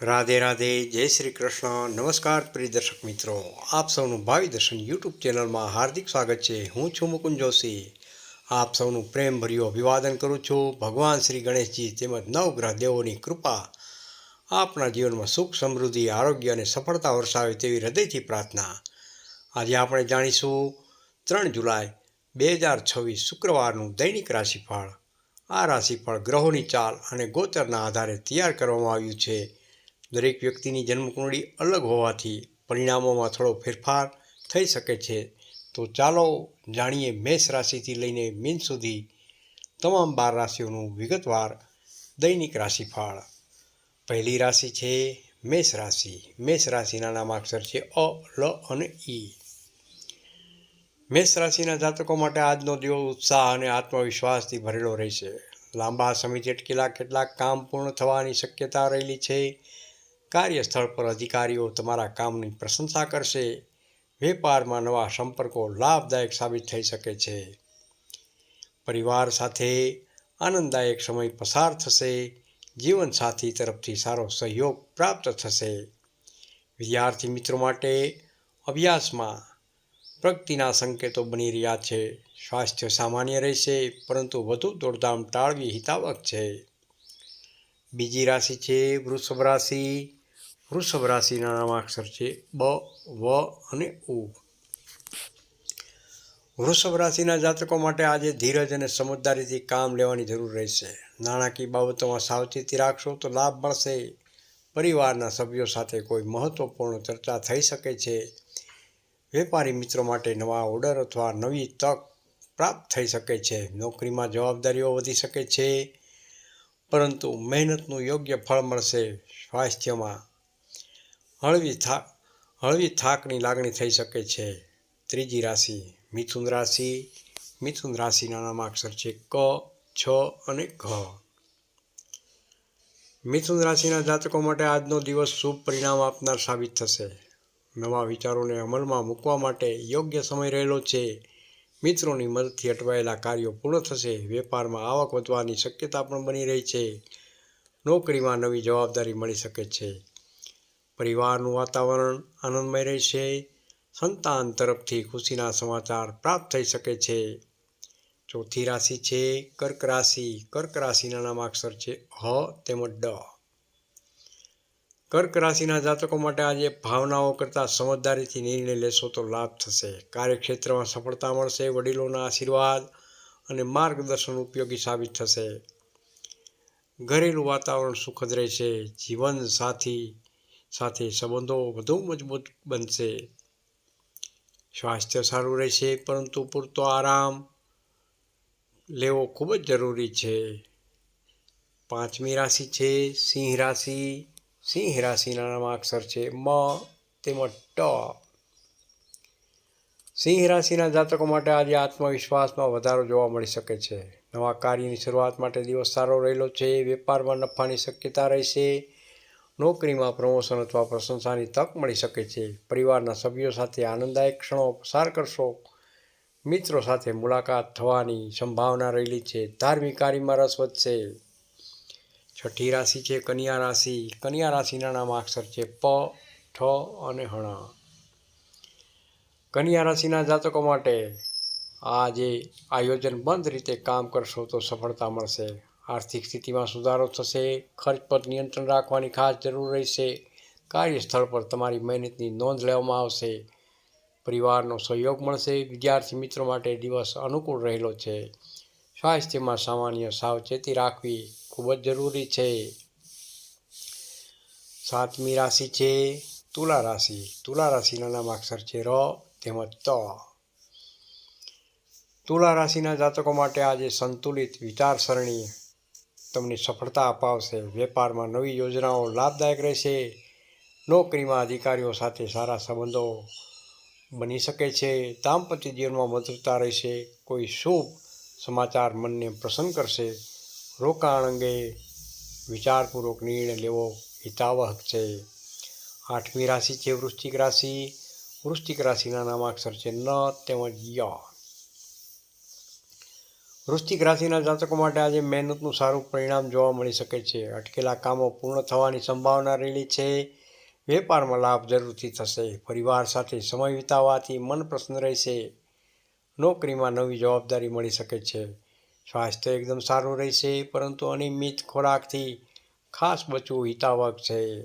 રાધે રાધે, જય શ્રી કૃષ્ણ. નમસ્કાર પ્રિય દર્શક મિત્રો, આપ સૌનું ભાવિ દર્શન યુટ્યુબ ચેનલમાં હાર્દિક સ્વાગત છે. હું છું મુકુંદ જોશી. આપ સૌનું પ્રેમભર્યું અભિવાદન કરું છું. ભગવાન શ્રી ગણેશજી તેમજ નવગ્રહ દેવોની કૃપા આપના જીવનમાં સુખ, સમૃદ્ધિ, આરોગ્ય અને સફળતા વરસાવે તેવી હૃદયથી પ્રાર્થના. આજે આપણે જાણીશું 3 જુલાઈ 2026 શુક્રવારનું દૈનિક રાશિફળ. આ રાશિફળ ગ્રહોની ચાલ અને ગોચરના આધારે તૈયાર કરવામાં આવ્યું છે. દરેક વ્યક્તિની જન્મકુંડળી અલગ હોવાથી પરિણામોમાં થોડો ફેરફાર થઈ શકે છે. તો ચાલો જાણીએ મેષ રાશિથી લઈને મીન સુધી તમામ 12 રાશિઓનું વિગતવાર દૈનિક રાશિફળ. પહેલી રાશિ છે મેષ રાશિ. મેષ રાશિના નામાક્ષર છે અ, લ અને ઈ. મેષ રાશિના જાતકો માટે આજનો દિવસ ઉત્સાહ અને આત્મવિશ્વાસથી ભરેલો રહેશે. લાંબા સમયથી અટકેલા કેટલાક કામ પૂર્ણ થવાની શક્યતા રહેલી છે. કાર્યસ્થળ પર અધિકારીઓ તમારા કામની પ્રશંસા કરશે. વેપારમાં નવા સંપર્કો લાભદાયક સાબિત થઈ શકે છે. પરિવાર સાથે આનંદદાયક સમય પસાર થશે. જીવનસાથી તરફથી સારો સહયોગ પ્રાપ્ત થશે. વિદ્યાર્થી મિત્રો માટે અભ્યાસમાં પ્રગતિના સંકેતો બની રહ્યા છે. સ્વાસ્થ્ય સામાન્ય રહેશે, પરંતુ વધુ દોડધામ ટાળવી હિતાવહ છે. બીજી રાશિ છે વૃષભ રાશિ. વૃષભ રાશિના નામાક્ષર છે બ, વ અને ઉ. વૃષભ રાશિના જાતકો માટે આજે ધીરજ અને સમજદારીથી કામ લેવાની જરૂર રહેશે. નાણાકીય બાબતોમાં સાવચેતી રાખશો તો લાભ મળશે. પરિવારના સભ્યો સાથે કોઈ મહત્વપૂર્ણ ચર્ચા થઈ શકે છે. વેપારી મિત્રો માટે નવા ઓર્ડર અથવા નવી તક પ્રાપ્ત થઈ શકે છે. નોકરીમાં જવાબદારીઓ વધી શકે છે, પરંતુ મહેનતનું યોગ્ય ફળ મળશે. સ્વાસ્થ્યમાં હળવી થાકની લાગણી થઈ શકે છે. ત્રીજી રાશિ મિથુન રાશિ. મિથુન રાશિના નામાક્ષર છે ક, છ અને ઘ. મિથુન રાશિના જાતકો માટે આજનો દિવસ શુભ પરિણામ આપનાર સાબિત થશે. નવા વિચારોને અમલમાં મૂકવા માટે યોગ્ય સમય રહેલો છે. મિત્રોની મદદથી અટવાયેલા કાર્યો પૂર્ણ થશે. વેપારમાં આવક વધવાની શક્યતા પણ બની રહી છે. નોકરીમાં નવી જવાબદારી મળી શકે છે. પરિવારનું વાતાવરણ આનંદમય રહેશે. સંતાન તરફથી ખુશીના સમાચાર પ્રાપ્ત થઈ શકે છે. ચોથી રાશિ છે કર્ક રાશિ. કર્ક રાશિના નામાક્ષર છે હ તેમજ ડ. કર્ક રાશિના જાતકો માટે આજે ભાવનાઓ કરતાં સમજદારીથી નિર્ણય લેશો તો લાભ થશે. કાર્યક્ષેત્રમાં સફળતા મળશે. વડીલોના આશીર્વાદ અને માર્ગદર્શન ઉપયોગી સાબિત થશે. ઘરેલું વાતાવરણ સુખદ રહેશે. જીવનસાથી સાથે સંબંધો વધુ મજબૂત બનશે. સ્વાસ્થ્ય સારું રહેશે, પરંતુ પૂરતો આરામ લેવો ખૂબ જ જરૂરી છે. પાંચમી રાશિ છે સિંહ રાશિ. સિંહ રાશિના નામાક્ષર છે મ તેમજ ટ. સિંહ રાશિના જાતકો માટે આજે આત્મવિશ્વાસમાં વધારો જોવા મળી શકે છે. નવા કાર્યની શરૂઆત માટે દિવસ સારો રહેલો છે. વેપારમાં નફાની શક્યતા રહેશે. નોકરીમાં પ્રમોશન અથવા પ્રશંસાની તક મળી શકે છે. પરિવારના સભ્યો સાથે આનંદદાયક ક્ષણો પસાર કરશો. મિત્રો સાથે મુલાકાત થવાની સંભાવના રહેલી છે. ધાર્મિક કાર્યમાં રસ વધશે. છઠ્ઠી રાશિ છે કન્યા રાશિ. કન્યા રાશિના નામાક્ષર છે પ, ઠ અને હણ. કન્યા રાશિના જાતકો માટે આજે આયોજનબદ્ધ રીતે કામ કરશો તો સફળતા મળશે. આર્થિક સ્થિતિમાં સુધારો થશે. ખર્ચ પર નિયંત્રણ રાખવાની ખાસ જરૂર રહેશે. કાર્યસ્થળ પર તમારી મહેનતની નોંધ લેવામાં આવશે. પરિવારનો સહયોગ મળશે. વિદ્યાર્થી મિત્રો માટે દિવસ અનુકૂળ રહેલો છે. સ્વાસ્થ્યમાં સામાન્ય સાવચેતી રાખવી ખૂબ જ જરૂરી છે. સાતમી રાશિ છે તુલા રાશિ. તુલા રાશિના નામાક્ષર છે ર તેમજ ત. તુલા રાશિના જાતકો માટે આજે સંતુલિત વિચારસરણી તમને સફળતા અપાવશે. વેપારમાં નવી યોજનાઓ લાભદાયક રહેશે. નોકરીમાં અધિકારીઓ સાથે સારા સંબંધો બની શકે છે. દાંપત્ય જીવનમાં મધુરતા રહેશે. કોઈ શુભ સમાચાર મનને પ્રસન્ન કરશે. રોકાણ અંગે વિચારપૂર્વક નિર્ણય લેવો હિતાવહ છે. આઠમી રાશિ છે વૃશ્ચિક રાશિ. વૃશ્ચિક રાશિના નામાક્ષર છે ન તેમજ ય. વૃશ્ચિક રાશિના જાતકો માટે આજે મહેનતનું સારું પરિણામ જોવા મળી શકે છે. અટકેલા કામો પૂર્ણ થવાની સંભાવના રહેલી છે. વેપારમાં લાભ જરૂરથી થશે. પરિવાર સાથે સમય વિતાવવાથી મન પ્રસન્ન રહેશે. નોકરીમાં નવી જવાબદારી મળી શકે છે. સ્વાસ્થ્ય એકદમ સારું રહેશે, પરંતુ અનિયમિત ખોરાકથી ખાસ બચવું હિતાવહ છે.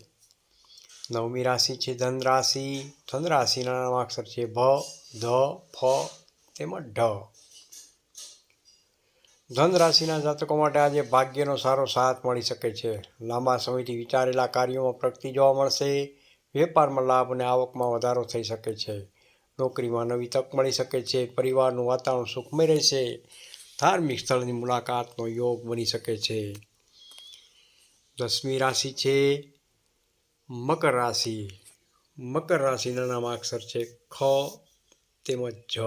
નવમી રાશિ છે ધન રાશિ. ધન રાશિના નામાક્ષર છે ભ, ધ, ફ તેમજ ઢ. ધન રાશિના જાતકો માટે આજે ભાગ્યનો સારો સાથ મળી શકે છે. લાંબા સમયથી વિચારેલા કાર્યોમાં પ્રગતિ જોવા મળશે. વેપારમાં લાભ અને આવકમાં વધારો થઈ શકે છે. નોકરીમાં નવી તક મળી શકે છે. પરિવારનું વાતાવરણ સુખમય રહેશે. ધાર્મિક સ્થળની મુલાકાતનો યોગ બની શકે છે. દસમી રાશિ છે મકર રાશિ. મકર રાશિના નામાક્ષર છે ખ તેમજ જ.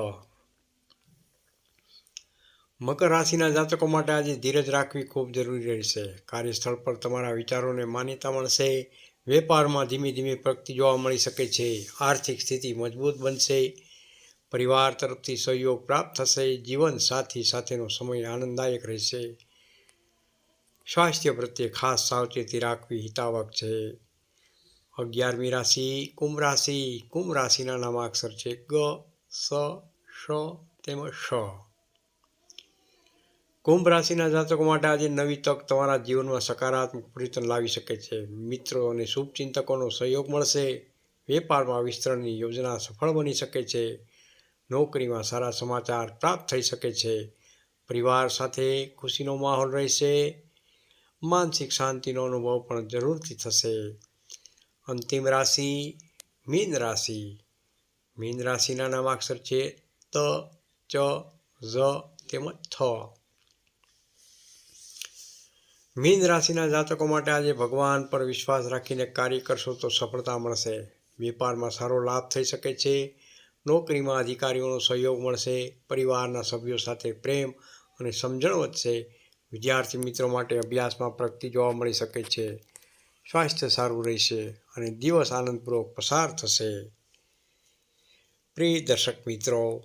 મકર રાશિના જાતકો માટે આજે ધીરજ રાખવી ખૂબ જરૂરી રહેશે. કાર્યસ્થળ પર તમારા વિચારોને માન્યતા મળશે. વેપારમાં ધીમે ધીમે પ્રગતિ જોવા મળી શકે છે. આર્થિક સ્થિતિ મજબૂત બનશે. પરિવાર તરફથી સહયોગ પ્રાપ્ત થશે. જીવન સાથી સાથેનો સમય આનંદદાયક રહેશે. સ્વાસ્થ્ય પ્રત્યે ખાસ સાવચેતી રાખવી હિતાવહ છે. 11મી રાશિ કુંભ રાશિ. કુંભ રાશિના નામાક્ષર છે ગ, સ, શ તેમજ શ. કુંભ રાશિના જાતકો માટે આજે નવી તક તમારા જીવનમાં સકારાત્મક પરિવર્તન લાવી શકે છે. મિત્રો અને શુભચિંતકોનો સહયોગ મળશે. વેપારમાં વિસ્તરણની યોજના સફળ બની શકે છે. નોકરીમાં સારા સમાચાર પ્રાપ્ત થઈ શકે છે. પરિવાર સાથે ખુશીનો માહોલ રહેશે. માનસિક શાંતિનો અનુભવ પણ જરૂરથી થશે. અંતિમ રાશિ મીન રાશિ. મીન રાશિના નામાક્ષર છે ત, ચ, ઝ તેમજ થ. મીન રાશિના જાતકો માટે આજે ભગવાન પર વિશ્વાસ રાખીને કાર્ય કરશો તો સફળતા મળશે. વેપારમાં સારો લાભ થઈ શકે છે. નોકરીમાં અધિકારીઓનો સહયોગ મળશે. પરિવારના સભ્યો સાથે પ્રેમ અને સમજણ વધશે. વિદ્યાર્થી મિત્રો માટે અભ્યાસમાં પ્રગતિ જોવા મળી શકે છે. સ્વાસ્થ્ય સારું રહેશે અને દિવસ આનંદપૂર્વક પસાર થશે. પ્રિય દર્શક મિત્રો,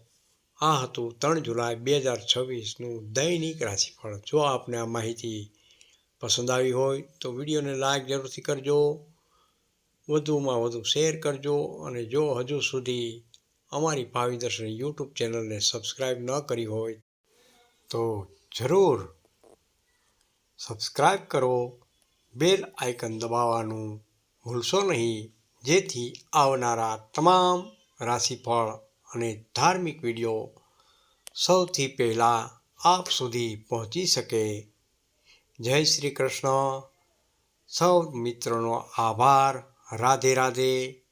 આ હતું 3 જુલાઈ 2026નું દૈનિક રાશિફળ. જો આપને આ માહિતી પસંદ આવી હોય તો વિડીયોને લાઈક જરૂરથી કરજો, વધુમાં વધુ શેર કરજો અને જો હજુ સુધી અમારી ભાવિ દર્શન યુટ્યુબ ચેનલને સબસ્ક્રાઈબ ન કરી હોય તો જરૂર સબસ્ક્રાઈબ કરો. બેલ આઇકન દબાવવાનું ભૂલશો નહીં, જેથી આવનારા તમામ રાશિફળ અને ધાર્મિક વિડીયો સૌથી પહેલાં આપ સુધી પહોંચી શકે. જય શ્રી કૃષ્ણ. સૌ મિત્રોનો આભાર. રાધે રાધે.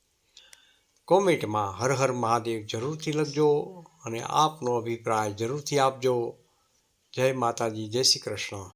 કોમેન્ટમાં હર હર મહાદેવ જરૂરથી લખજો અને આપનો અભિપ્રાય જરૂરથી આપજો. જય માતાજી. જય શ્રી કૃષ્ણ.